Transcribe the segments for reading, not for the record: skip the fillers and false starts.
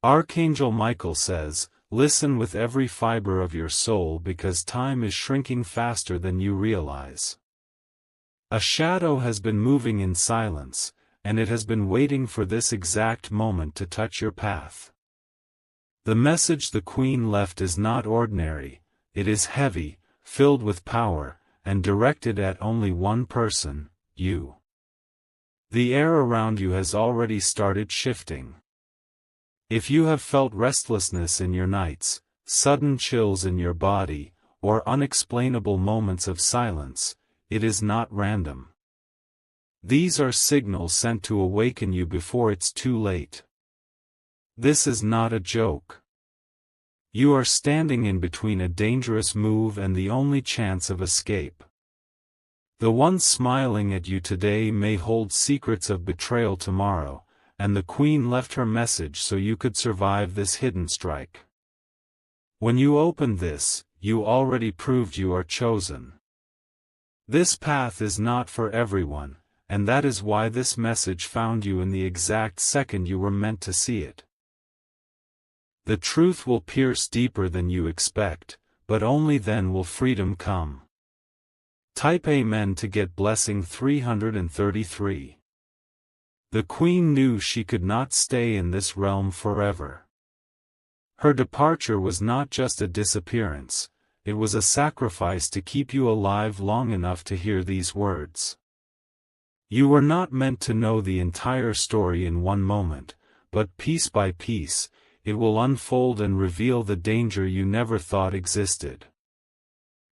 Archangel Michael says, listen with every fiber of your soul because time is shrinking faster than you realize. A shadow has been moving in silence, and it has been waiting for this exact moment to touch your path. The message the Queen left is not ordinary, it is heavy, filled with power, and directed at only one person, you. The air around you has already started shifting. If you have felt restlessness in your nights, sudden chills in your body, or unexplainable moments of silence, it is not random. These are signals sent to awaken you before it's too late. This is not a joke. You are standing in between a dangerous move and the only chance of escape. The one smiling at you today may hold secrets of betrayal tomorrow, and the Queen left her message so you could survive this hidden strike. When you opened this, you already proved you are chosen. This path is not for everyone, and that is why this message found you in the exact second you were meant to see it. The truth will pierce deeper than you expect, but only then will freedom come. Type Amen to get blessing 333. The Queen knew she could not stay in this realm forever. Her departure was not just a disappearance, it was a sacrifice to keep you alive long enough to hear these words. You were not meant to know the entire story in one moment, but piece by piece, it will unfold and reveal the danger you never thought existed.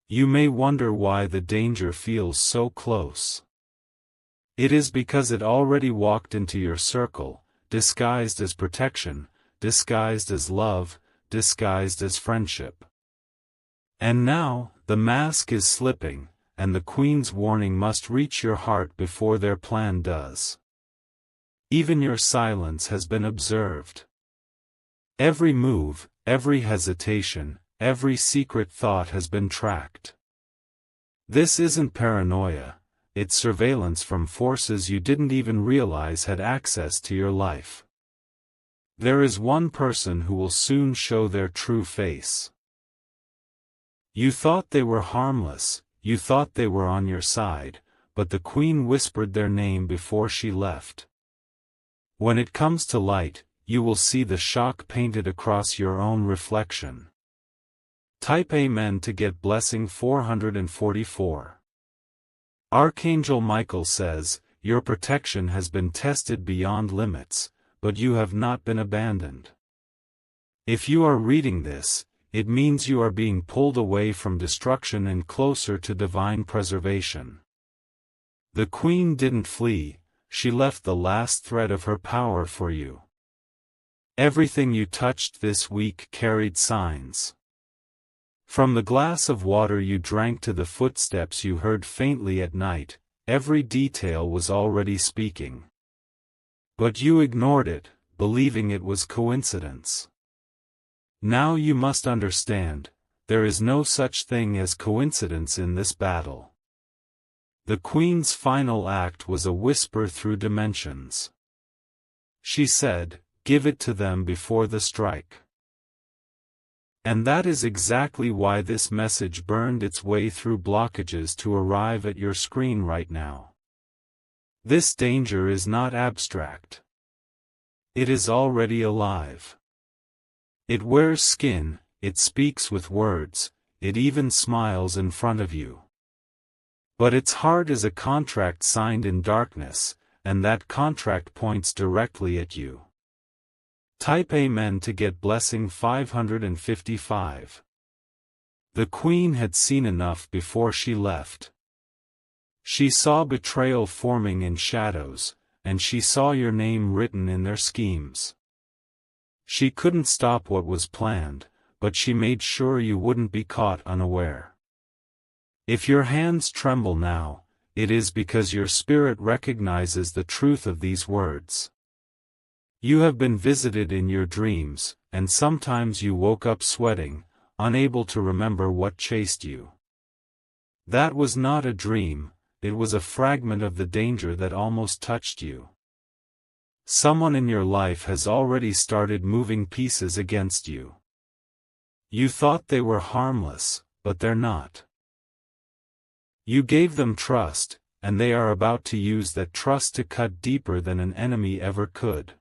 You may wonder why the danger feels so close. It is because it already walked into your circle, disguised as protection, disguised as love, disguised as friendship. And now, the mask is slipping, and the Queen's warning must reach your heart before their plan does. Even your silence has been observed. Every move, every hesitation, every secret thought has been tracked. This isn't paranoia, it's surveillance from forces you didn't even realize had access to your life. There is one person who will soon show their true face. You thought they were harmless, you thought they were on your side, but the Queen whispered their name before she left. When it comes to light, you will see the shock painted across your own reflection. Type Amen to get blessing 444. Archangel Michael says, your protection has been tested beyond limits, but you have not been abandoned. If you are reading this, it means you are being pulled away from destruction and closer to divine preservation. The Queen didn't flee, she left the last thread of her power for you. Everything you touched this week carried signs. From the glass of water you drank to the footsteps you heard faintly at night, every detail was already speaking. But you ignored it, believing it was coincidence. Now you must understand, there is no such thing as coincidence in this battle. The Queen's final act was a whisper through dimensions. She said, give it to them before the strike. And that is exactly why this message burned its way through blockages to arrive at your screen right now. This danger is not abstract. It is already alive. It wears skin, it speaks with words, it even smiles in front of you. But its heart is a contract signed in darkness, and that contract points directly at you. Type Amen to get blessing 555. The Queen had seen enough before she left. She saw betrayal forming in shadows, and she saw your name written in their schemes. She couldn't stop what was planned, but she made sure you wouldn't be caught unaware. If your hands tremble now, it is because your spirit recognizes the truth of these words. You have been visited in your dreams, and sometimes you woke up sweating, unable to remember what chased you. That was not a dream, it was a fragment of the danger that almost touched you. Someone in your life has already started moving pieces against you. You thought they were harmless, but they're not. You gave them trust, and they are about to use that trust to cut deeper than an enemy ever could.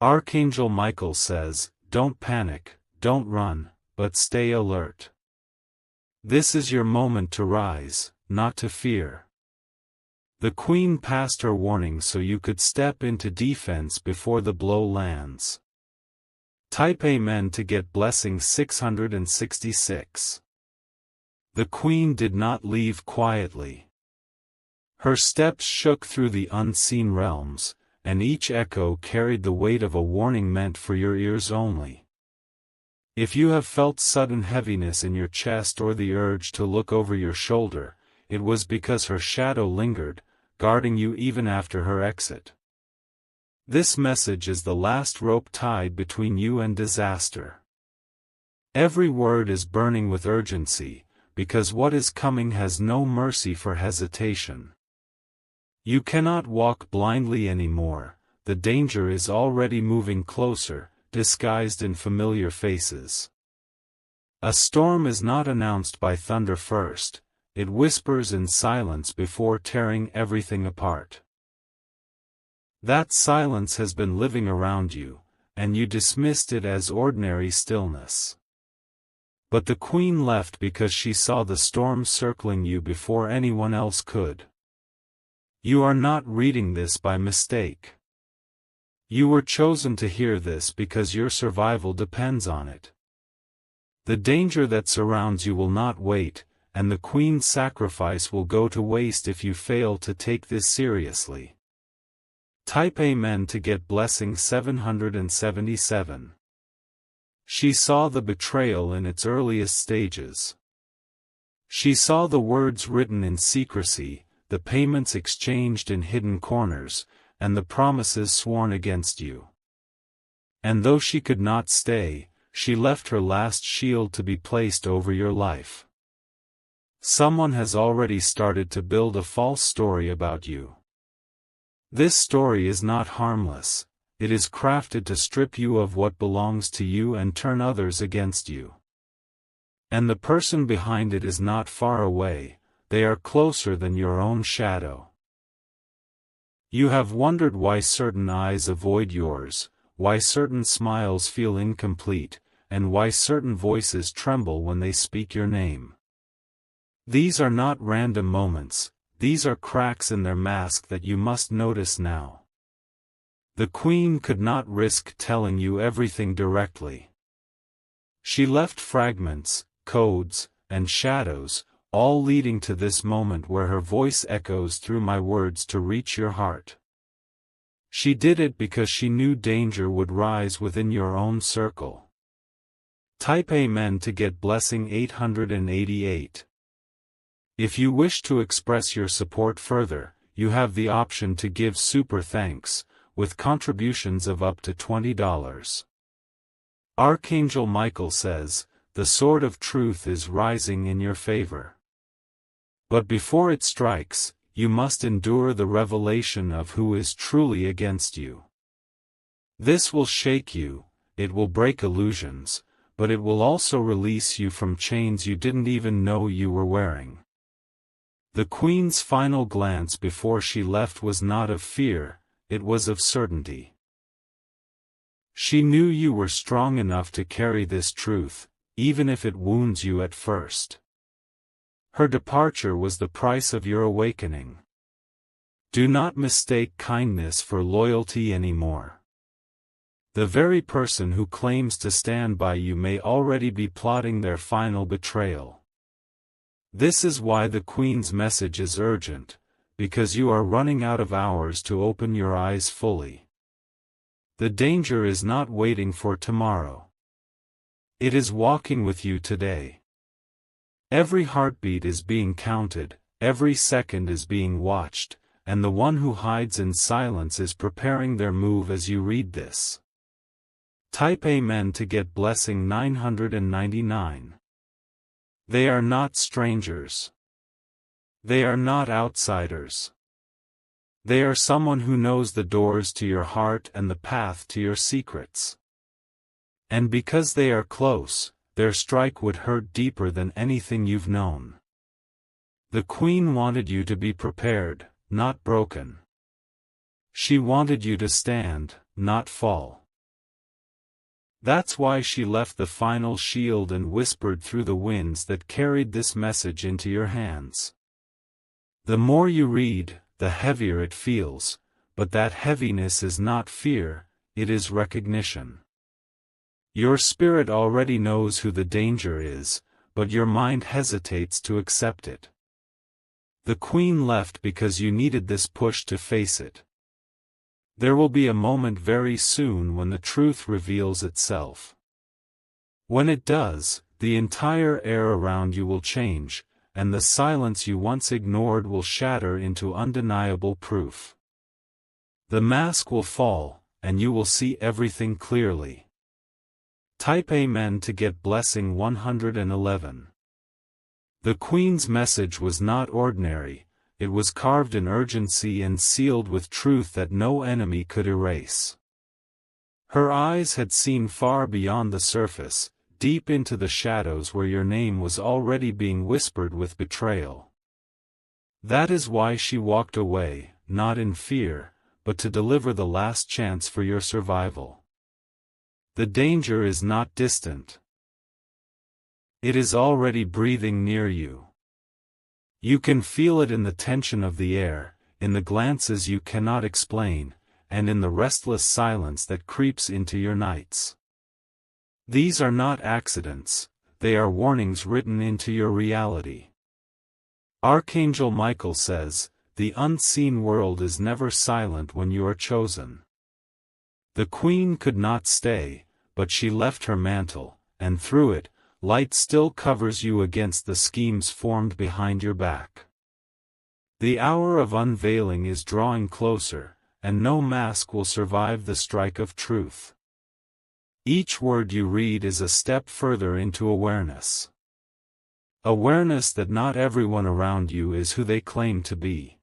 Archangel Michael says, don't panic, don't run, but stay alert. This is your moment to rise, not to fear. The Queen passed her warning so you could step into defense before the blow lands. Type Amen to get blessing 666. The Queen did not leave quietly. Her steps shook through the unseen realms, and each echo carried the weight of a warning meant for your ears only. If you have felt sudden heaviness in your chest or the urge to look over your shoulder, it was because her shadow lingered, guarding you even after her exit. This message is the last rope tied between you and disaster. Every word is burning with urgency, because what is coming has no mercy for hesitation. You cannot walk blindly anymore, the danger is already moving closer, disguised in familiar faces. A storm is not announced by thunder first, it whispers in silence before tearing everything apart. That silence has been living around you, and you dismissed it as ordinary stillness. But the Queen left because she saw the storm circling you before anyone else could. You are not reading this by mistake. You were chosen to hear this because your survival depends on it. The danger that surrounds you will not wait, and the Queen's sacrifice will go to waste if you fail to take this seriously. Type Amen to get blessing 777. She saw the betrayal in its earliest stages. She saw the words written in secrecy, the payments exchanged in hidden corners, and the promises sworn against you. And though she could not stay, she left her last shield to be placed over your life. Someone has already started to build a false story about you. This story is not harmless, it is crafted to strip you of what belongs to you and turn others against you. And the person behind it is not far away, they are closer than your own shadow. You have wondered why certain eyes avoid yours, why certain smiles feel incomplete, and why certain voices tremble when they speak your name. These are not random moments, these are cracks in their mask that you must notice now. The Queen could not risk telling you everything directly. She left fragments, codes, and shadows, all leading to this moment where her voice echoes through my words to reach your heart. She did it because she knew danger would rise within your own circle. Type Amen to get blessing 888. If you wish to express your support further, you have the option to give super thanks, with contributions of up to $20. Archangel Michael says, the sword of truth is rising in your favor. But before it strikes, you must endure the revelation of who is truly against you. This will shake you, it will break illusions, but it will also release you from chains you didn't even know you were wearing. The Queen's final glance before she left was not of fear, it was of certainty. She knew you were strong enough to carry this truth, even if it wounds you at first. Her departure was the price of your awakening. Do not mistake kindness for loyalty anymore. The very person who claims to stand by you may already be plotting their final betrayal. This is why the Queen's message is urgent, because you are running out of hours to open your eyes fully. The danger is not waiting for tomorrow. It is walking with you today. Every heartbeat is being counted, every second is being watched, and the one who hides in silence is preparing their move as you read this. Type Amen to get blessing 999. They are not strangers. They are not outsiders. They are someone who knows the doors to your heart and the path to your secrets. And because they are close, their strike would hurt deeper than anything you've known. The Queen wanted you to be prepared, not broken. She wanted you to stand, not fall. That's why she left the final shield and whispered through the winds that carried this message into your hands. The more you read, the heavier it feels, but that heaviness is not fear, it is recognition. Your spirit already knows who the danger is, but your mind hesitates to accept it. The Queen left because you needed this push to face it. There will be a moment very soon when the truth reveals itself. When it does, the entire air around you will change, and the silence you once ignored will shatter into undeniable proof. The mask will fall, and you will see everything clearly. Type Amen to get blessing 111. The Queen's message was not ordinary, it was carved in urgency and sealed with truth that no enemy could erase. Her eyes had seen far beyond the surface, deep into the shadows where your name was already being whispered with betrayal. That is why she walked away, not in fear, but to deliver the last chance for your survival. The danger is not distant. It is already breathing near you. You can feel it in the tension of the air, in the glances you cannot explain, and in the restless silence that creeps into your nights. These are not accidents, they are warnings written into your reality. Archangel Michael says, "The unseen world is never silent when you are chosen." The Queen could not stay, but she left her mantle, and through it, light still covers you against the schemes formed behind your back. The hour of unveiling is drawing closer, and no mask will survive the strike of truth. Each word you read is a step further into awareness. Awareness that not everyone around you is who they claim to be.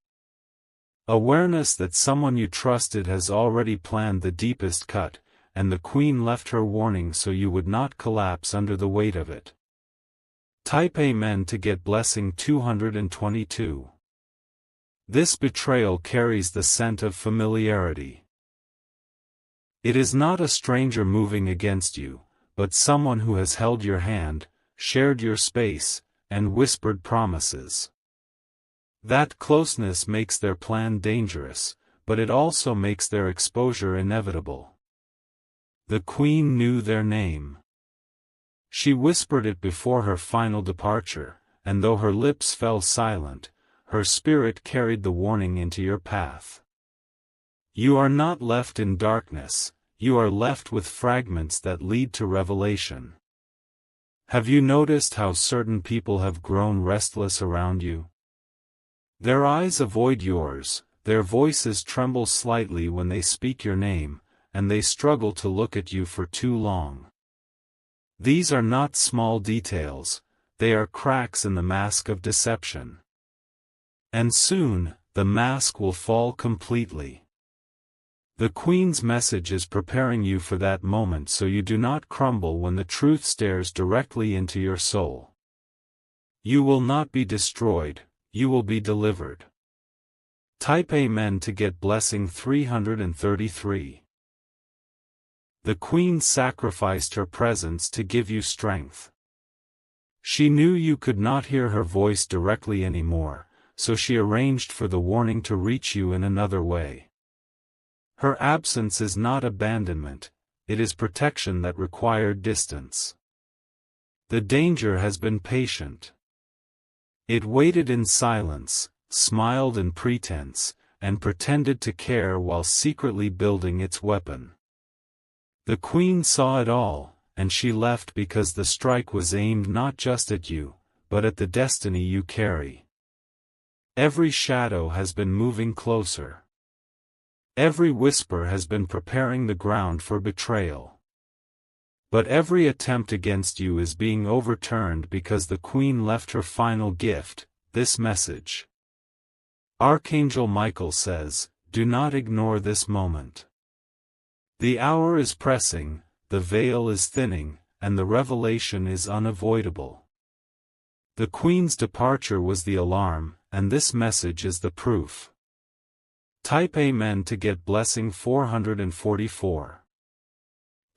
Awareness that someone you trusted has already planned the deepest cut, and the Queen left her warning so you would not collapse under the weight of it. Type Amen to get blessing 222. This betrayal carries the scent of familiarity. It is not a stranger moving against you, but someone who has held your hand, shared your space, and whispered promises. That closeness makes their plan dangerous, but it also makes their exposure inevitable. The Queen knew their name. She whispered it before her final departure, and though her lips fell silent, her spirit carried the warning into your path. You are not left in darkness, you are left with fragments that lead to revelation. Have you noticed how certain people have grown restless around you? Their eyes avoid yours, their voices tremble slightly when they speak your name, and they struggle to look at you for too long. These are not small details, they are cracks in the mask of deception. And soon, the mask will fall completely. The Queen's message is preparing you for that moment so you do not crumble when the truth stares directly into your soul. You will not be destroyed, you will be delivered. Type Amen to get blessing 333. The Queen sacrificed her presence to give you strength. She knew you could not hear her voice directly anymore, so she arranged for the warning to reach you in another way. Her absence is not abandonment, it is protection that required distance. The danger has been patient. It waited in silence, smiled in pretense, and pretended to care while secretly building its weapon. The Queen saw it all, and she left because the strike was aimed not just at you, but at the destiny you carry. Every shadow has been moving closer. Every whisper has been preparing the ground for betrayal. But every attempt against you is being overturned because the Queen left her final gift, this message. Archangel Michael says, do not ignore this moment. The hour is pressing, the veil is thinning, and the revelation is unavoidable. The Queen's departure was the alarm, and this message is the proof. Type Amen to get blessing 444.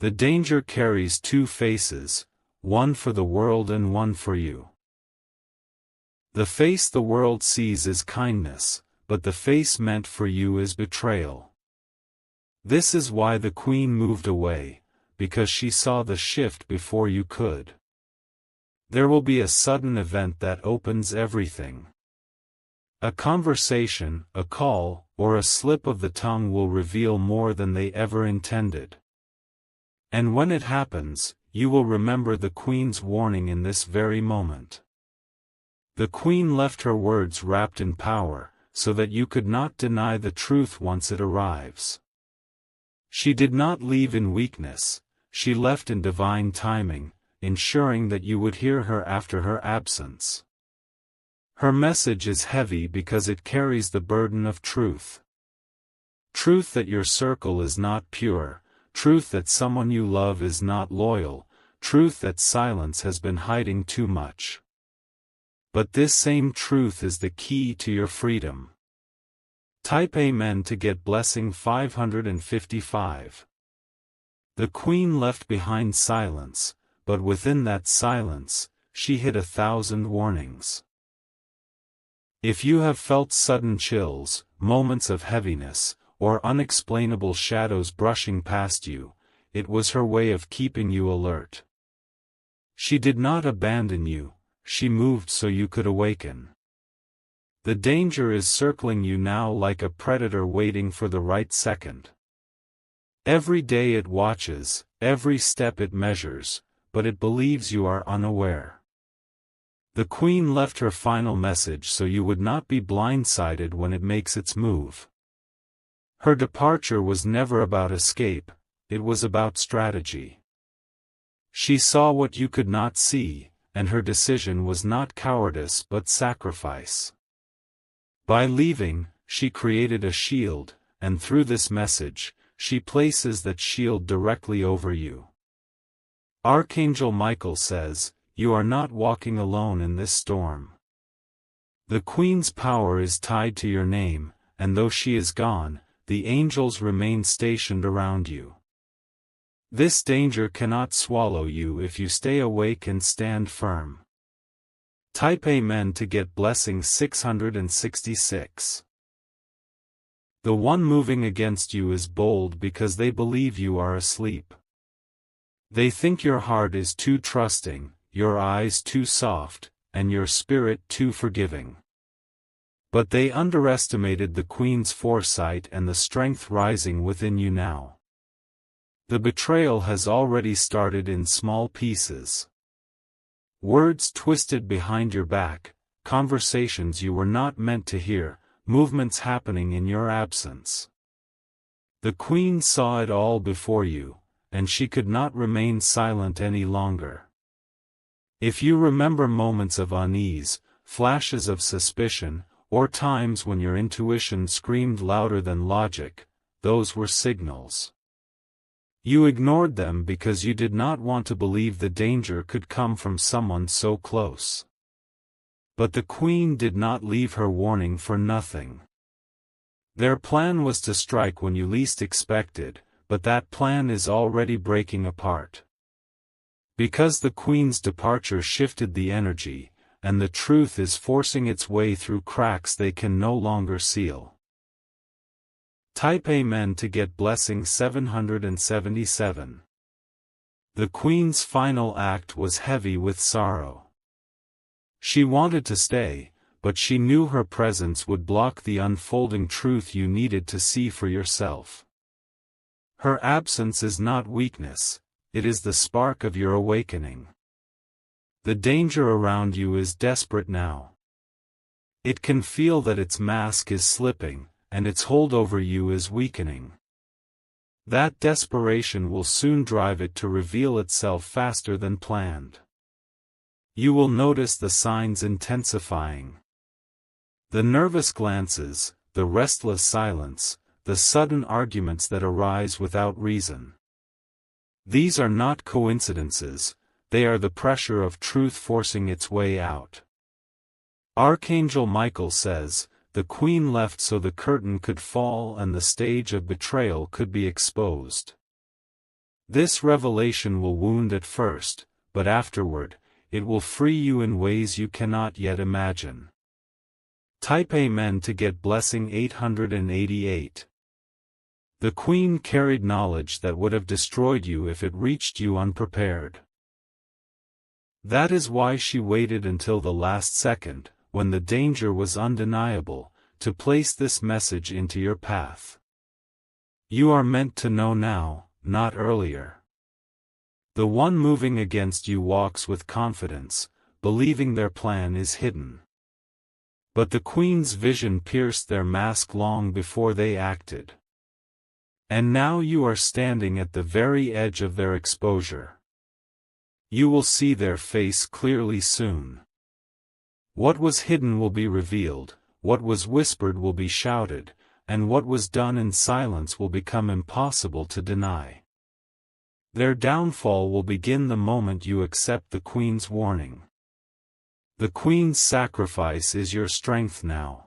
The danger carries two faces, one for the world and one for you. The face the world sees is kindness, but the face meant for you is betrayal. This is why the Queen moved away, because she saw the shift before you could. There will be a sudden event that opens everything. A conversation, a call, or a slip of the tongue will reveal more than they ever intended. And when it happens, you will remember the Queen's warning in this very moment. The Queen left her words wrapped in power, so that you could not deny the truth once it arrives. She did not leave in weakness, she left in divine timing, ensuring that you would hear her after her absence. Her message is heavy because it carries the burden of truth. Truth that your circle is not pure, truth that someone you love is not loyal, truth that silence has been hiding too much. But this same truth is the key to your freedom. Type Amen to get blessing 555. The Queen left behind silence, but within that silence, she hid 1,000 warnings. If you have felt sudden chills, moments of heaviness, or unexplainable shadows brushing past you, it was her way of keeping you alert. She did not abandon you, she moved so you could awaken. The danger is circling you now like a predator waiting for the right second. Every day it watches, every step it measures, but it believes you are unaware. The Queen left her final message so you would not be blindsided when it makes its move. Her departure was never about escape, it was about strategy. She saw what you could not see, and her decision was not cowardice but sacrifice. By leaving, she created a shield, and through this message, she places that shield directly over you. Archangel Michael says, you are not walking alone in this storm. The Queen's power is tied to your name, and though she is gone, the angels remain stationed around you. This danger cannot swallow you if you stay awake and stand firm. Type Amen to get blessing 666. The one moving against you is bold because they believe you are asleep. They think your heart is too trusting, your eyes too soft, and your spirit too forgiving. But they underestimated the Queen's foresight and the strength rising within you now. The betrayal has already started in small pieces. Words twisted behind your back, conversations you were not meant to hear, movements happening in your absence. The Queen saw it all before you, and she could not remain silent any longer. If you remember moments of unease, flashes of suspicion, or times when your intuition screamed louder than logic, those were signals. You ignored them because you did not want to believe the danger could come from someone so close. But the Queen did not leave her warning for nothing. Their plan was to strike when you least expected, but that plan is already breaking apart. Because the Queen's departure shifted the energy, and the truth is forcing its way through cracks they can no longer seal. Type Amen to get blessing 777. The Queen's final act was heavy with sorrow. She wanted to stay, but she knew her presence would block the unfolding truth you needed to see for yourself. Her absence is not weakness, it is the spark of your awakening. The danger around you is desperate now. It can feel that its mask is slipping, and its hold over you is weakening. That desperation will soon drive it to reveal itself faster than planned. You will notice the signs intensifying. The nervous glances, the restless silence, the sudden arguments that arise without reason. These are not coincidences, they are the pressure of truth forcing its way out. Archangel Michael says, the queen left so the curtain could fall and the stage of betrayal could be exposed. This revelation will wound at first, but afterward, it will free you in ways you cannot yet imagine. Type Amen to get blessing 888. The queen carried knowledge that would have destroyed you if it reached you unprepared. That is why she waited until the last second, when the danger was undeniable, to place this message into your path. You are meant to know now, not earlier. The one moving against you walks with confidence, believing their plan is hidden. But the queen's vision pierced their mask long before they acted. And now you are standing at the very edge of their exposure. You will see their face clearly soon. What was hidden will be revealed, what was whispered will be shouted, and what was done in silence will become impossible to deny. Their downfall will begin the moment you accept the queen's warning. The queen's sacrifice is your strength now.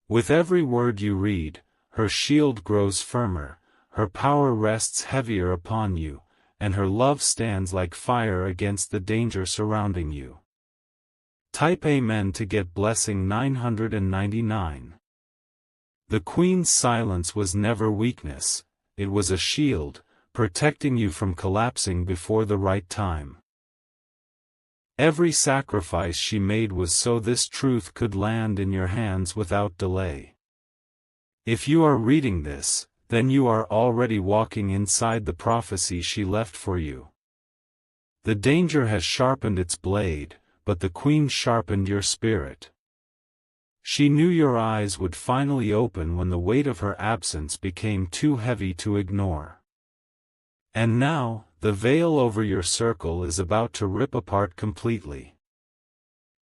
With every word you read, her shield grows firmer, her power rests heavier upon you, and her love stands like fire against the danger surrounding you. Type Amen to get blessing 999. The queen's silence was never weakness, it was a shield, protecting you from collapsing before the right time. Every sacrifice she made was so this truth could land in your hands without delay. If you are reading this, then you are already walking inside the prophecy she left for you. The danger has sharpened its blade, but the queen sharpened your spirit. She knew your eyes would finally open when the weight of her absence became too heavy to ignore. And now, the veil over your circle is about to rip apart completely.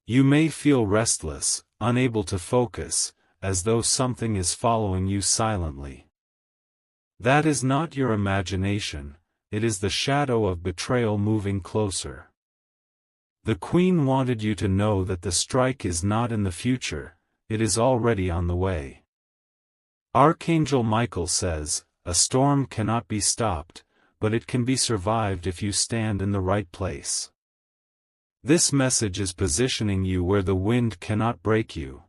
You may feel restless, unable to focus, as though something is following you silently. That is not your imagination, it is the shadow of betrayal moving closer. The queen wanted you to know that the strike is not in the future, it is already on the way. Archangel Michael says, a storm cannot be stopped, but it can be survived if you stand in the right place. This message is positioning you where the wind cannot break you.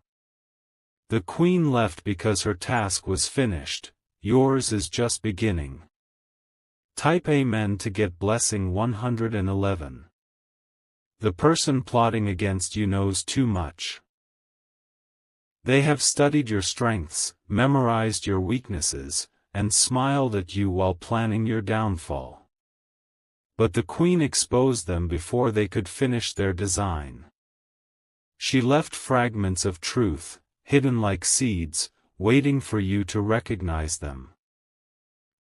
The queen left because her task was finished, yours is just beginning. Type Amen to get blessing 111. The person plotting against you knows too much. They have studied your strengths, memorized your weaknesses, and smiled at you while planning your downfall. But the queen exposed them before they could finish their design. She left fragments of truth, hidden like seeds, waiting for you to recognize them.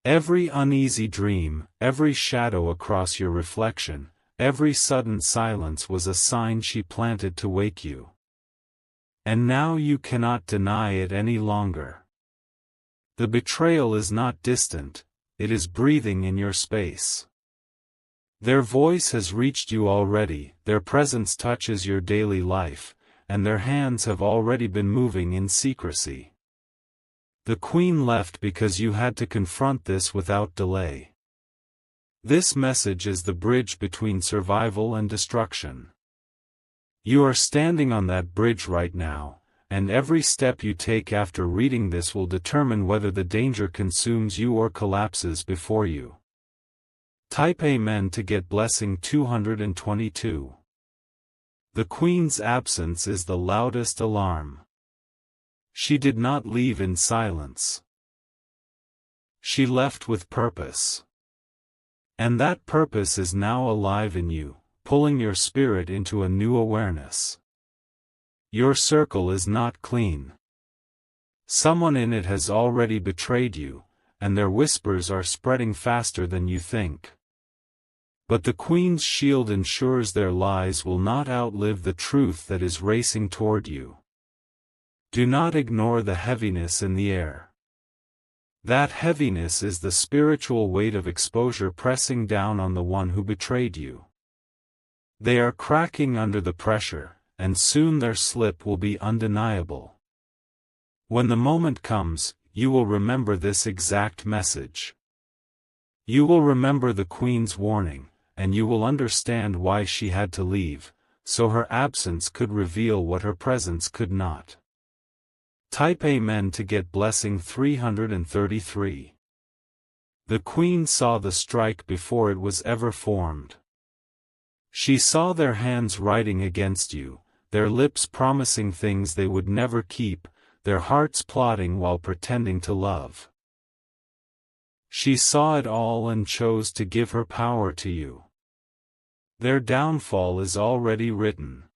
Every uneasy dream, every shadow across your reflection, every sudden silence was a sign she planted to wake you. And now you cannot deny it any longer. The betrayal is not distant, it is breathing in your space. Their voice has reached you already, their presence touches your daily life, and their hands have already been moving in secrecy. The queen left because you had to confront this without delay. This message is the bridge between survival and destruction. You are standing on that bridge right now, and every step you take after reading this will determine whether the danger consumes you or collapses before you. Type Amen to get blessing 222. The queen's absence is the loudest alarm. She did not leave in silence. She left with purpose. And that purpose is now alive in you, pulling your spirit into a new awareness. Your circle is not clean. Someone in it has already betrayed you, and their whispers are spreading faster than you think. But the queen's shield ensures their lies will not outlive the truth that is racing toward you. Do not ignore the heaviness in the air. That heaviness is the spiritual weight of exposure pressing down on the one who betrayed you. They are cracking under the pressure, and soon their slip will be undeniable. When the moment comes, you will remember this exact message. You will remember the Queen's warning, and you will understand why she had to leave, so her absence could reveal what her presence could not. Type Amen to get blessing 333. The Queen saw the strike before it was ever formed. She saw their hands writing against you, their lips promising things they would never keep, their hearts plotting while pretending to love. She saw it all and chose to give her power to you. Their downfall is already written.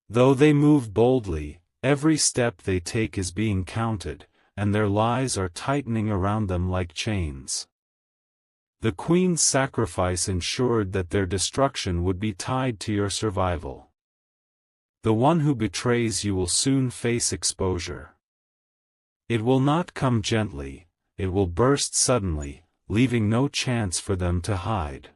Though they move boldly, every step they take is being counted, and their lies are tightening around them like chains. The Queen's sacrifice ensured that their destruction would be tied to your survival. The one who betrays you will soon face exposure. It will not come gently, it will burst suddenly, leaving no chance for them to hide.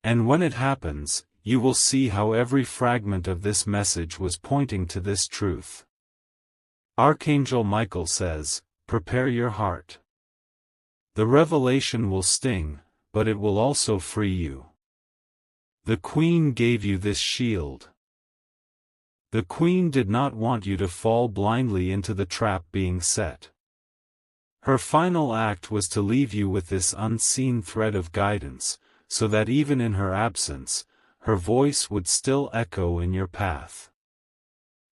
And when it happens, you will see how every fragment of this message was pointing to this truth. Archangel Michael says, "Prepare your heart." The revelation will sting, but it will also free you. The Queen gave you this shield. The Queen did not want you to fall blindly into the trap being set. Her final act was to leave you with this unseen thread of guidance, so that even in her absence, her voice would still echo in your path.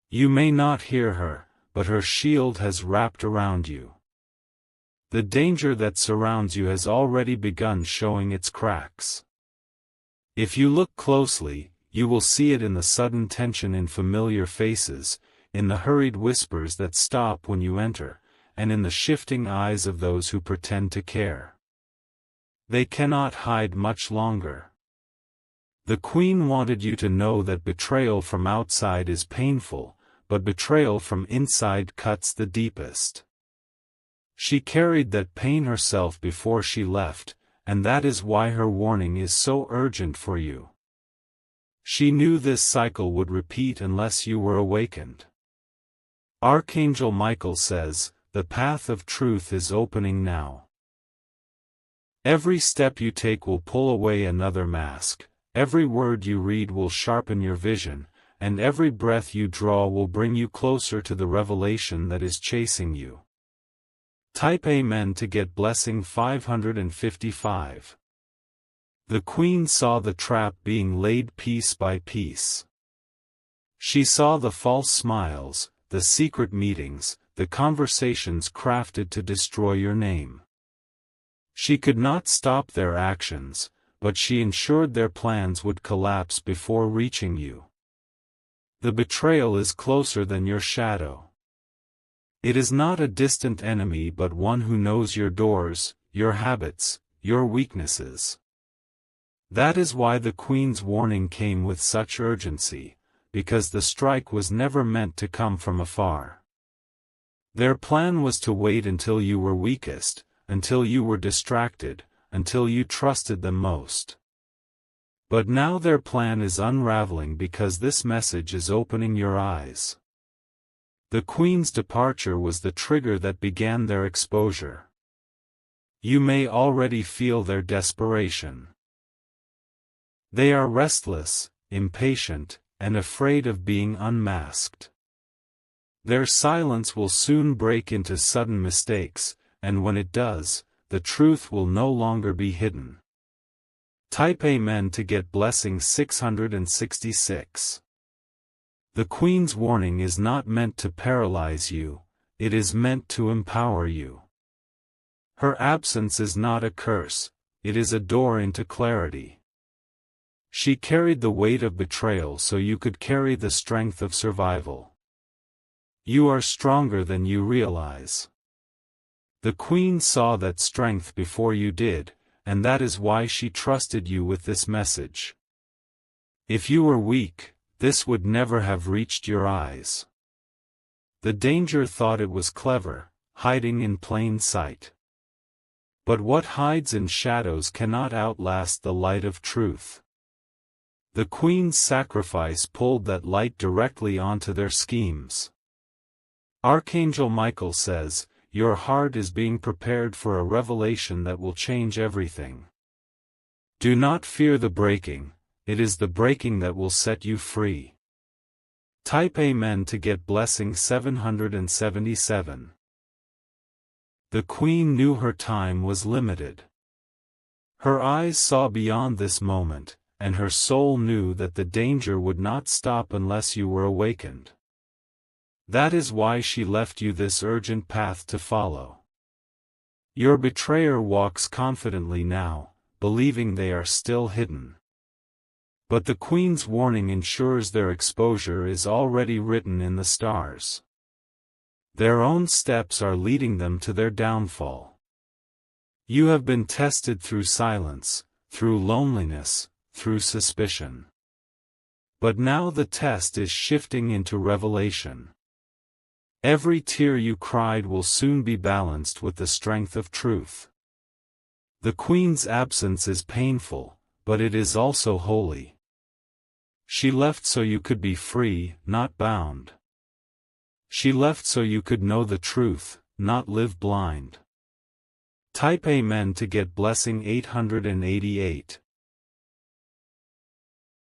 You may not hear her, but her shield has wrapped around you. The danger that surrounds you has already begun showing its cracks. If you look closely, you will see it in the sudden tension in familiar faces, in the hurried whispers that stop when you enter, and in the shifting eyes of those who pretend to care. They cannot hide much longer. The Queen wanted you to know that betrayal from outside is painful, but betrayal from inside cuts the deepest. She carried that pain herself before she left, and that is why her warning is so urgent for you. She knew this cycle would repeat unless you were awakened. Archangel Michael says, "The path of truth is opening now." Every step you take will pull away another mask, every word you read will sharpen your vision, and every breath you draw will bring you closer to the revelation that is chasing you. Type Amen to get blessing 555. The Queen saw the trap being laid piece by piece. She saw the false smiles, the secret meetings, the conversations crafted to destroy your name. She could not stop their actions, but she ensured their plans would collapse before reaching you. The betrayal is closer than your shadow. It is not a distant enemy but one who knows your doors, your habits, your weaknesses. That is why the Queen's warning came with such urgency, because the strike was never meant to come from afar. Their plan was to wait until you were weakest, until you were distracted, until you trusted them most. But now their plan is unraveling because this message is opening your eyes. The Queen's departure was the trigger that began their exposure. You may already feel their desperation. They are restless, impatient, and afraid of being unmasked. Their silence will soon break into sudden mistakes, and when it does, the truth will no longer be hidden. Type Amen to get blessing 666. The Queen's warning is not meant to paralyze you, it is meant to empower you. Her absence is not a curse, it is a door into clarity. She carried the weight of betrayal so you could carry the strength of survival. You are stronger than you realize. The Queen saw that strength before you did, and that is why she trusted you with this message. If you were weak, this would never have reached your eyes. The danger thought it was clever, hiding in plain sight. But what hides in shadows cannot outlast the light of truth. The Queen's sacrifice pulled that light directly onto their schemes. Archangel Michael says, "Your heart is being prepared for a revelation that will change everything. Do not fear the breaking, it is the breaking that will set you free." Type Amen to get blessing 777. The Queen knew her time was limited. Her eyes saw beyond this moment, and her soul knew that the danger would not stop unless you were awakened. That is why she left you this urgent path to follow. Your betrayer walks confidently now, believing they are still hidden. But the Queen's warning ensures their exposure is already written in the stars. Their own steps are leading them to their downfall. You have been tested through silence, through loneliness, through suspicion. But now the test is shifting into revelation. Every tear you cried will soon be balanced with the strength of truth. The Queen's absence is painful, but it is also holy. She left so you could be free, not bound. She left so you could know the truth, not live blind. Type Amen to get blessing 888.